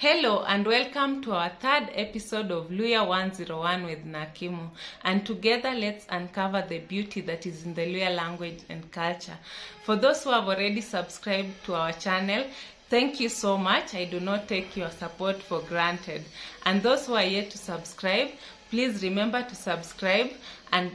Hello and welcome to our third episode of Luhya 101 with Nakimo, and together let's uncover the beauty that is in the Luhya language and culture. For those who have already subscribed to our channel, thank you so much. I do not take your support for granted. And those who are yet to subscribe, please remember to subscribe and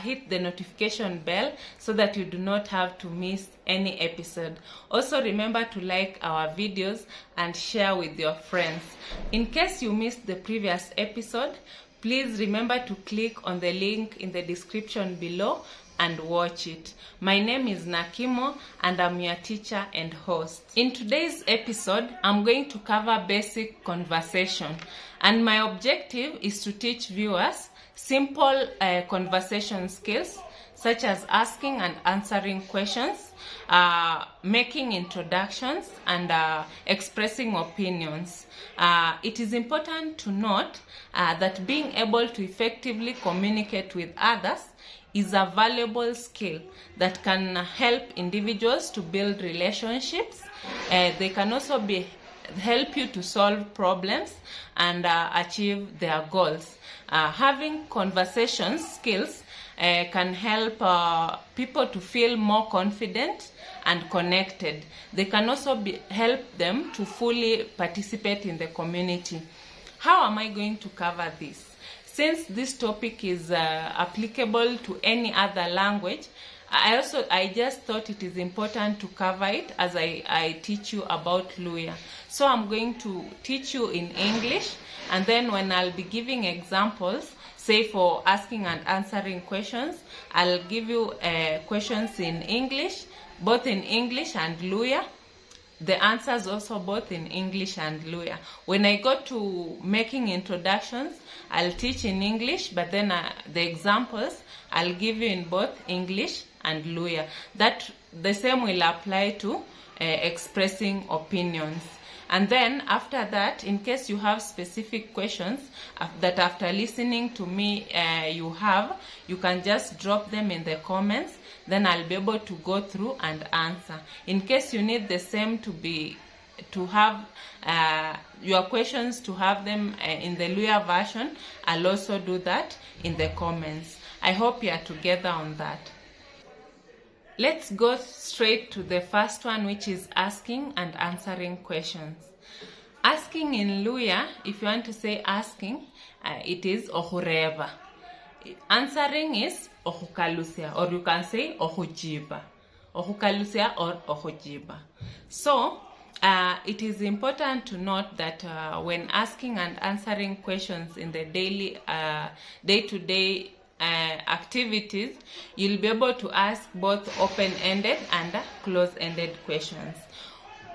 hit the notification bell so that you do not have to miss any episode. Also remember to like our videos and share with your friends. In case you missed the previous episode, please remember to click on the link in the description below and watch it. My name is Nakimo and I'm your teacher and host. In today's episode, I'm going to cover basic conversation, and my objective is to teach viewers simple conversation skills such as asking and answering questions, making introductions, and expressing opinions. It is important to note that being able to effectively communicate with others is a valuable skill that can help individuals to build relationships. They can also help you to solve problems and achieve their goals. Having conversation skills can help people to feel more confident and connected. They can also help them to fully participate in the community. How am I going to cover this? Since this topic is applicable to any other language, I just thought it is important to cover it as I teach you about Luhya. So I'm going to teach you in English, and then when I'll be giving examples, say for asking and answering questions, I'll give you questions in English, both in English and Luhya. The answers also both in English and Luhya. When I go to making introductions, I'll teach in English, but then the examples I'll give you in both English and Luhya. That the same will apply to expressing opinions. And then after that, in case you have specific questions that after listening to me you can just drop them in the comments. Then I'll be able to go through and answer. In case you need the same to have your questions, to have them in the Luhya version, I'll also do that in the comments. I hope you are together on that. Let's go straight to the first one, which is asking and answering questions. Asking in Luhya, if you want to say asking, it is ohureva. Answering is ohukalusia, or you can say ohujiba. Ohukalusia or ohujiba. So, it is important to note that when asking and answering questions in the daily, day-to-day activities, you'll be able to ask both open-ended and closed-ended questions.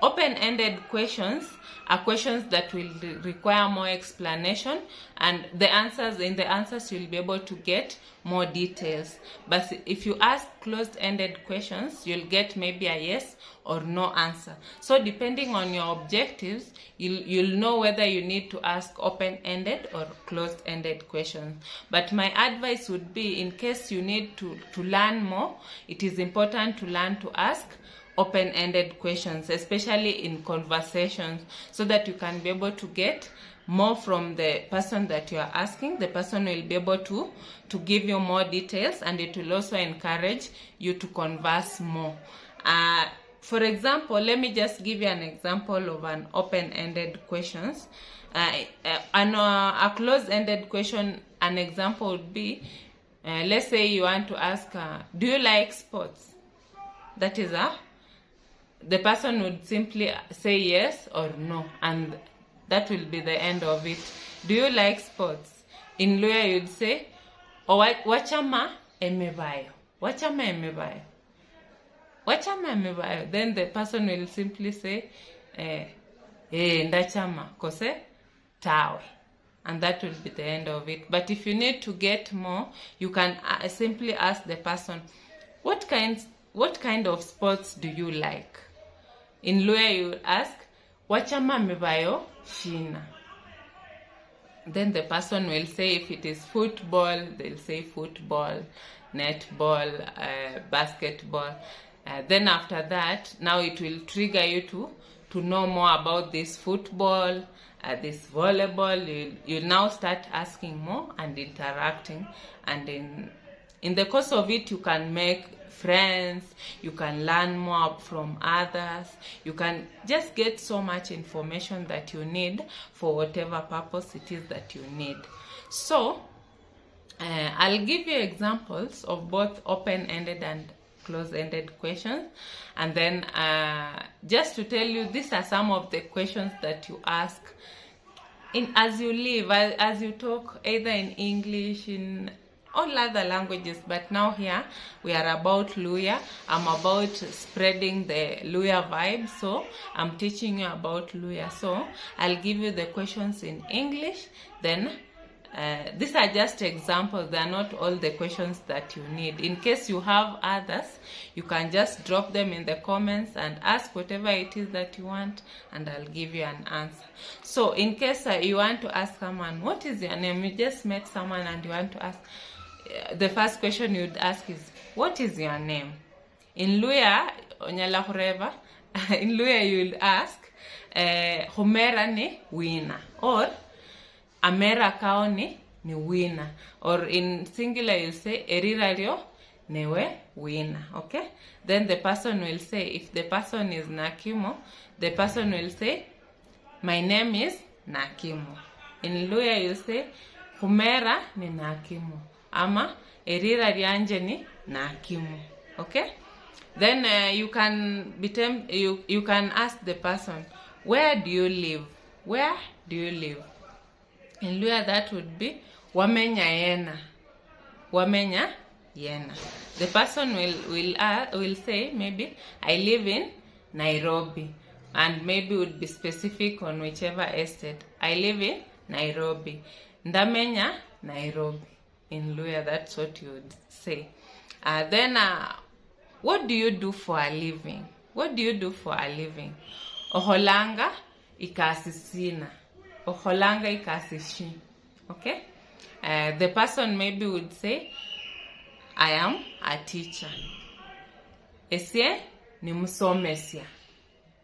Open-ended questions are questions that will require more explanation, and in the answers you'll be able to get more details. But if you ask closed-ended questions, you'll get maybe a yes or no answer. So depending on your objectives, you'll know whether you need to ask open-ended or closed-ended questions. But my advice would be, in case you need to learn more, it is important to learn to ask open-ended questions, especially in conversations, so that you can be able to get more from the person that you are asking. The person will be able to give you more details, and it will also encourage you to converse more. For example, let me just give you an example of an open-ended questions. And a closed-ended question, an example would be, let's say you want to ask, do you like sports? That is the person would simply say yes or no, and that will be the end of it. Do you like sports? In Luhya, you'd say, wachama emebayo. Wachama emebayo. Wachama emebayo. Then the person will simply say, ndachama kose tawe. And that will be the end of it. But if you need to get more, you can simply ask the person, what kind of sports do you like? In Luhya, you ask, wachama mebayo shina. Then the person will say, if it is football, they'll say football, netball, basketball. Then after that, now it will trigger you to to know more about this football, this volleyball, you'll now start asking more and interacting, and in the course of it you can make friends, you can learn more from others, you can just get so much information that you need for whatever purpose it is that you need. So I'll give you examples of both open-ended and close-ended questions, and then just to tell you, these are some of the questions that you ask as you live, as you talk, either in English, in all other languages. But now here we are about Luhya. I'm about spreading the Luhya vibe, so I'm teaching you about Luhya. So I'll give you the questions in English, then these are just examples. They are not all the questions that you need. In case you have others, you can just drop them in the comments and ask whatever it is that you want, and I'll give you an answer. So in case you want to ask someone, what is your name? You just met someone and you want to ask, the first question you'd ask is, what is your name? In Luhya, onyala hureva, in Luhya you'll ask, homera ni wina, or amera kaoni ni wina, or in singular you'll say erirario newe wina. Okay, then the person will say, if the person is Nakimo, the person will say, my name is Nakimo. In Luhya you say humera ni Nakimo, ama erira ryanje ni Nakimo. Okay, then you can you can ask the person, where do you live? Where do you live? In Luhya that would be wamenya yena. Wamenya yena. The person will say, maybe I live in Nairobi, and maybe would be specific on whichever estate. I live in Nairobi. Ndamenya Nairobi. In Luhya that's what you would say. Then what do you do for a living? What do you do for a living? Oholanga ikasisina. Oholanga ikasishi. Okay? The person maybe would say, I am a teacher. Esie ni musomesya.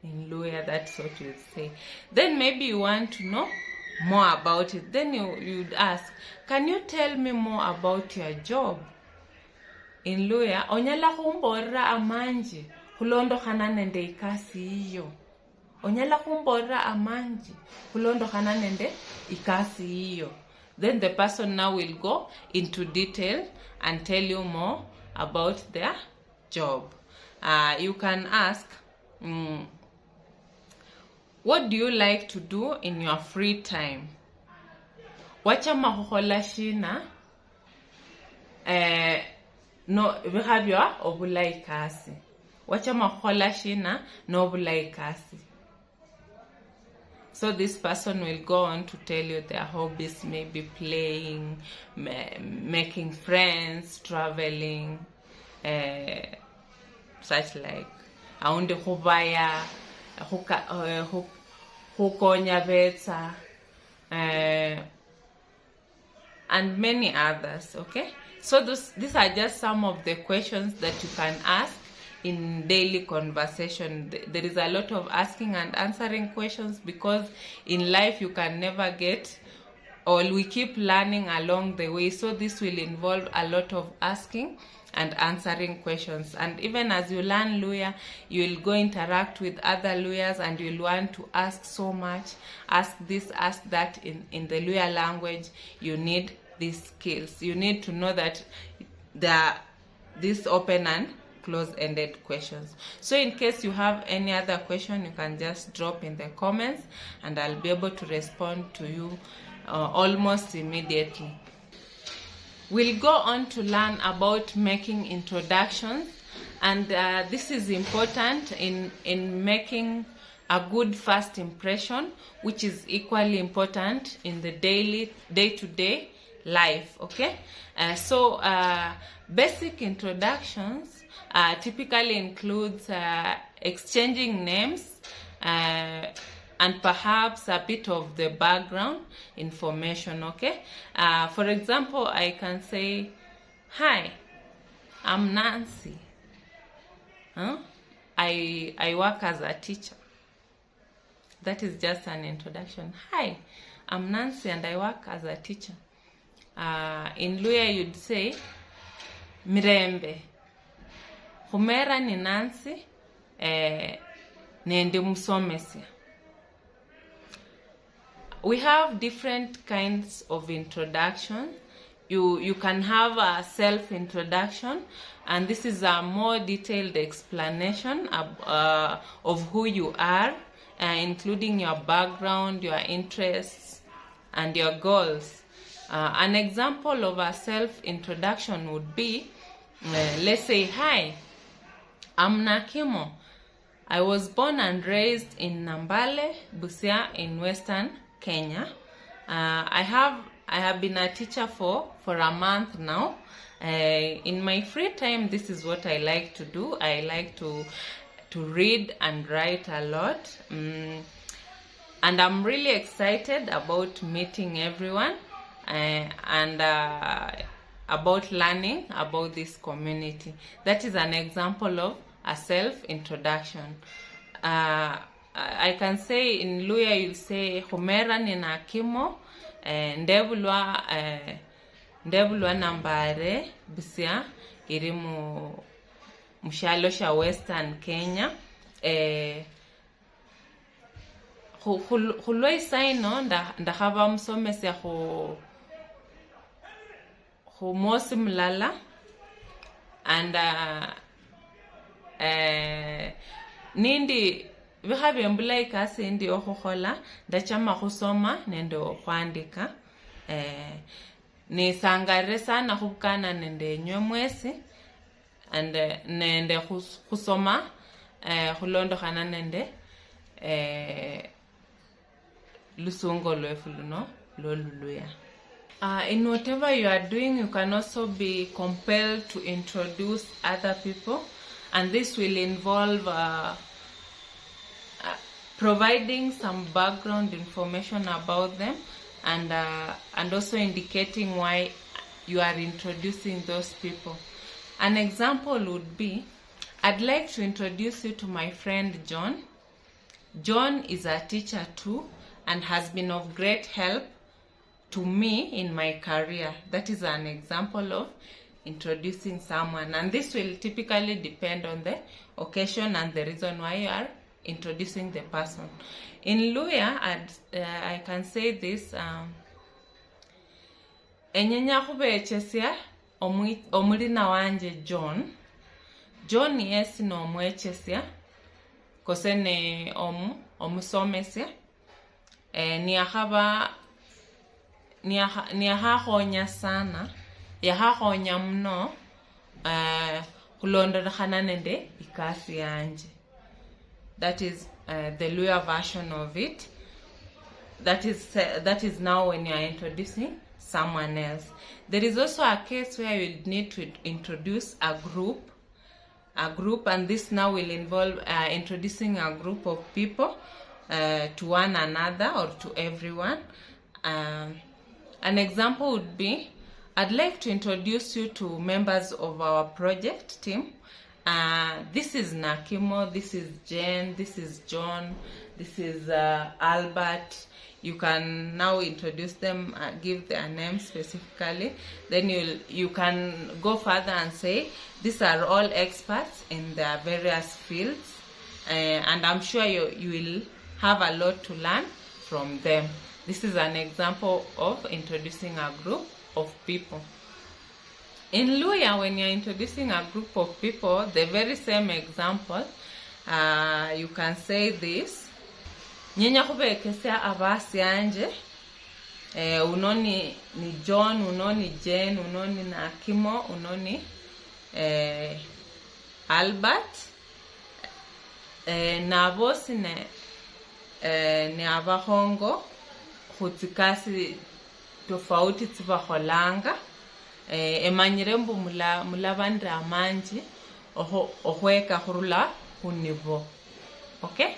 In Luhya that's what you would say. Then maybe you want to know more about it. Then you'd ask, can you tell me more about your job? In Luhya, onyala humborra amanji hulondo nende ikasi iyo. Onyala humborra amanji hulondo nende ikasi iyo. Then the person now will go into detail and tell you more about their job. You can ask, what do you like to do in your free time? Wacha mahohola shina no behavior obulai kasi. Wacha mahohola shina no obulai kasi. So this person will go on to tell you their hobbies, maybe playing, making friends, traveling, such like aunde hubaya, hukonya vetsa, and many others. Okay, so these are just some of the questions that you can ask in daily conversation. There is a lot of asking and answering questions, because in life you can never get, or we keep learning along the way. So this will involve a lot of asking and answering questions. And even as you learn Luhya, you will go interact with other Luhyas, and you'll want to ask so much. Ask this, ask that in the Luhya language. You need these skills. You need to know that there are these open and close-ended questions. So in case you have any other question, you can just drop in the comments, and I'll be able to respond to you almost immediately. We'll go on to learn about making introductions, and this is important in making a good first impression, which is equally important in the day-to-day life. Okay, so basic introductions typically includes exchanging names and perhaps a bit of the background information. Okay, for example, I can say, hi, I'm Nancy. I work as a teacher. that is just an introduction. Hi, I'm Nancy and I work as a teacher. In Luhya, you'd say, Mirembe. Humera ni Nancy, nende musomesya. We have different kinds of introduction. You can have a self-introduction, and this is a more detailed explanation of who you are, including your background, your interests, and your goals. An example of a self-introduction would be, let's say, hi, I'm Nakimo. I was born and raised in Nambale, Busia in Western Kenya. I have been a teacher for a month now. In my free time, this is what I like to do. I like to read and write a lot. And I'm really excited about meeting everyone and about learning about this community. That is an example of a self-introduction. I can say in Luhya, you'll say, Humera ni Nakimo, ndebulwa nambare Busia iri mushalo sha Western Kenya. Hulwa isaino ndahava msomesya mosi mlala, and nindi vihavi mbula ikasi ndi ohohola ndachama kusoma nende okwandika. Ni sangare sana hukana nende nyomwesi and nende kusoma hulondo hana nende lusungo lwefuluno loluluya. In whatever you are doing, you can also be compelled to introduce other people, and this will involve providing some background information about them, and also indicating why you are introducing those people. An example would be, I'd like to introduce you to my friend John. John is a teacher too and has been of great help to me in my career. That is an example of introducing someone, and this will typically depend on the occasion and the reason why you are introducing the person. In Luhya, I can say this, enyenya kubechesia omulina wanje John. John yes no omwechesia kosene omusomesya niyahahonya sana, yahahonya mno kulondokhana nende ikasi yanje. That is the Luhya version of it. That is now when you are introducing someone else. There is also a case where you need to introduce a group, and this now will involve introducing a group of people to one another or to everyone. An example would be, I'd like to introduce you to members of our project team. This is Nakimo, this is Jen, this is John, this is Albert. You can now introduce them, give their names specifically. Then you can go further and say, these are all experts in their various fields, and I'm sure you will have a lot to learn from them. This is an example of introducing a group of people. In Luhya, when you're introducing a group of people, the very same example, you can say this. Nyenya kubekesia abasi anje, unoni ni John, unoni Jen, unoni Nakimo, unoni Albert, na bosi ne abahongo hutikasi tofauti tsibaholanga, emanyirembu mulabandra amanji ohweka hurula hunivo. Okay?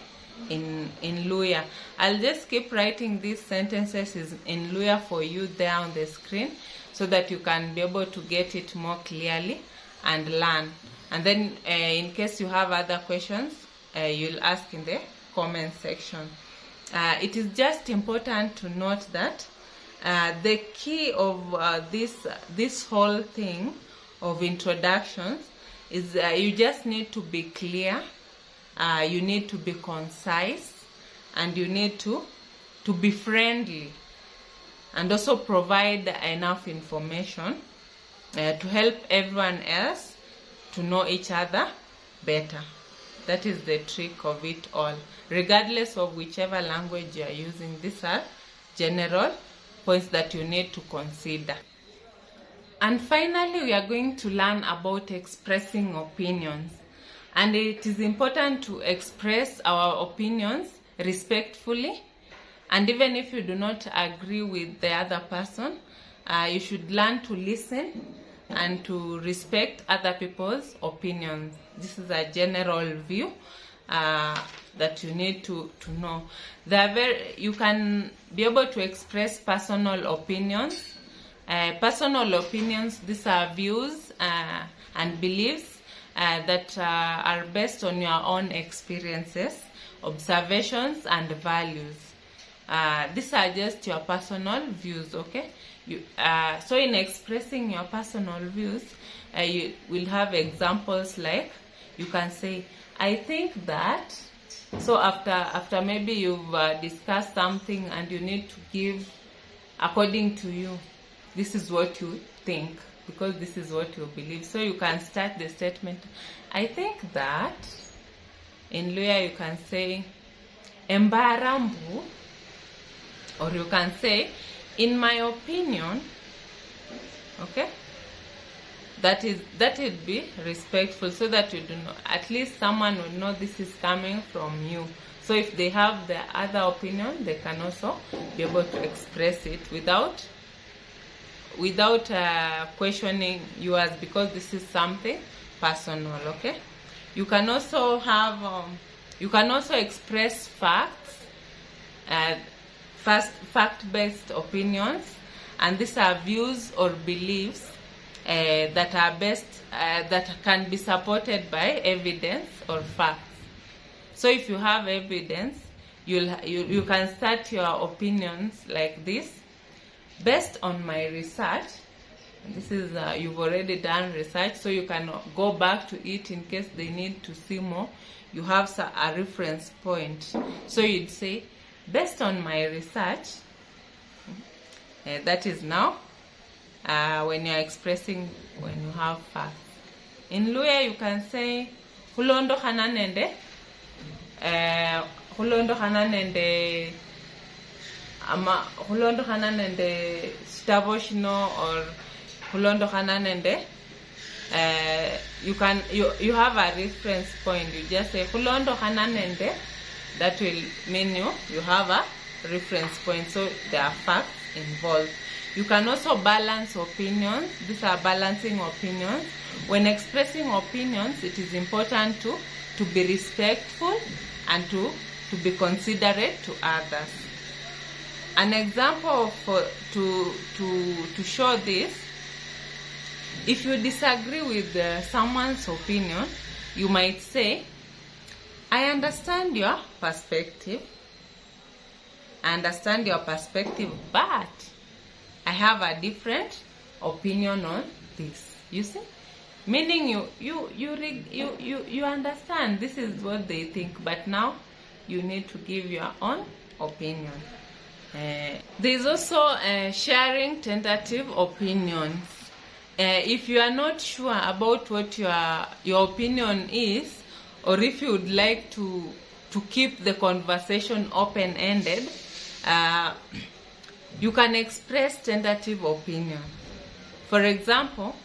In Luhya. I'll just keep writing these sentences in Luhya for you there on the screen so that you can be able to get it more clearly and learn. And then in case you have other questions, you'll ask in the comment section. it is just important to note that the key of this whole thing of introductions is you just need to be clear, you need to be concise, and you need to be friendly, and also provide enough information to help everyone else to know each other better. That is the trick of it all. Regardless of whichever language you are using, these are general points that you need to consider. And finally, we are going to learn about expressing opinions. And it is important to express our opinions respectfully. And even if you do not agree with the other person, you should learn to listen and to respect other people's opinions. This is a general view that you need to know. You can be able to express personal opinions. Personal opinions, these are views and beliefs that are based on your own experiences, observations, and values. These are just your personal views, okay? So in expressing your personal views, you will have examples like, you can say, I think that. So after maybe you've discussed something and you need to give, according to you, this is what you think, because this is what you believe. So you can start the statement, I think that. In Luhya you can say, Embarambu, or you can say, in my opinion, okay? That would be respectful, so that you do know, at least someone will know this is coming from you. So if they have the other opinion, they can also be able to express it without questioning yours, because this is something personal, okay? You can also have express facts, fact-based opinions, and these are views or beliefs that are that can be supported by evidence or facts. So if you have evidence, you can start your opinions like this. Based on my research, this is you've already done research, so you can go back to it in case they need to see more. You have a reference point, so you'd say, based on my research. That is now when you're expressing, when you have facts. In Luhya you can say, hulondo hananende stavoshino, or hulondo hananende. You have a reference point. You just say hulondo hananende. That will mean you have a reference point, so there are facts involved. You can also balance opinions. These are balancing opinions. When expressing opinions, it is important to be respectful and to be considerate to others. An example to show this, if you disagree with someone's opinion, you might say, I understand your perspective. But I have a different opinion on this. You see? Meaning you understand this is what they think, but now you need to give your own opinion. There is also sharing tentative opinions. If you are not sure about what your opinion is, or if you would like to keep the conversation open-ended, you can express tentative opinion. For example,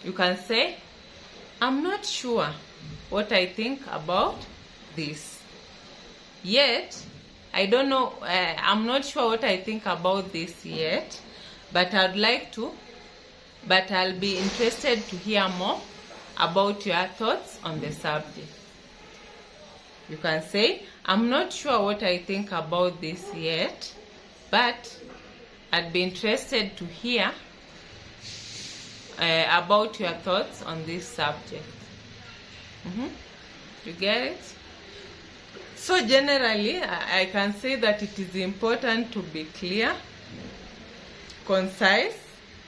you can say, I'm not sure what I think about this. Yet, I don't know, I'm not sure what I think about this yet, but I'd like to, but I'll be interested to hear more about your thoughts on the subject. You can say, I'm not sure what I think about this yet, but I'd be interested to hear about your thoughts on this subject. You get it? So generally, I can say that it is important to be clear, concise,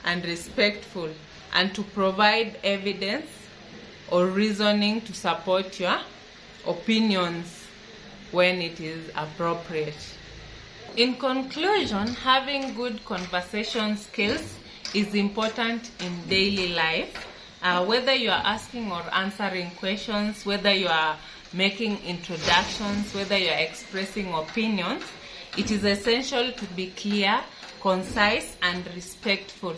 and respectful, and to provide evidence or reasoning to support your opinions when it is appropriate. In conclusion, having good conversation skills is important in daily life. Whether you are asking or answering questions, whether you are making introductions, whether you are expressing opinions, it is essential to be clear, concise, and respectful.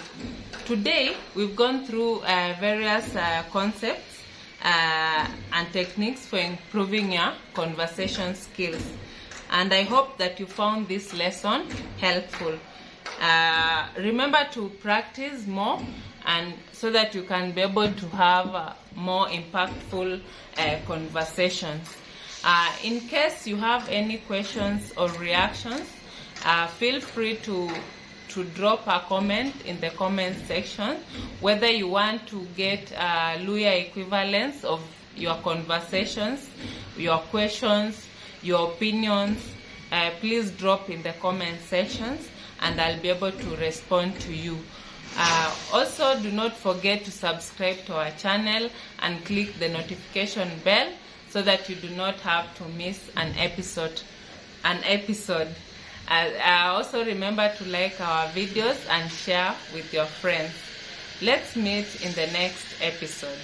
Today, we've gone through various concepts and techniques for improving your conversation skills. And I hope that you found this lesson helpful. Remember to practice more, and so that you can be able to have more impactful conversations. In case you have any questions or reactions, feel free to drop a comment in the comment section. Whether you want to get Luhya equivalents of your conversations, your questions, your opinions, please drop in the comment sections, and I'll be able to respond to you. Also, do not forget to subscribe to our channel and click the notification bell so that you do not have to miss an episode. Also remember to like our videos and share with your friends. Let's meet in the next episode.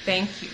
Thank you.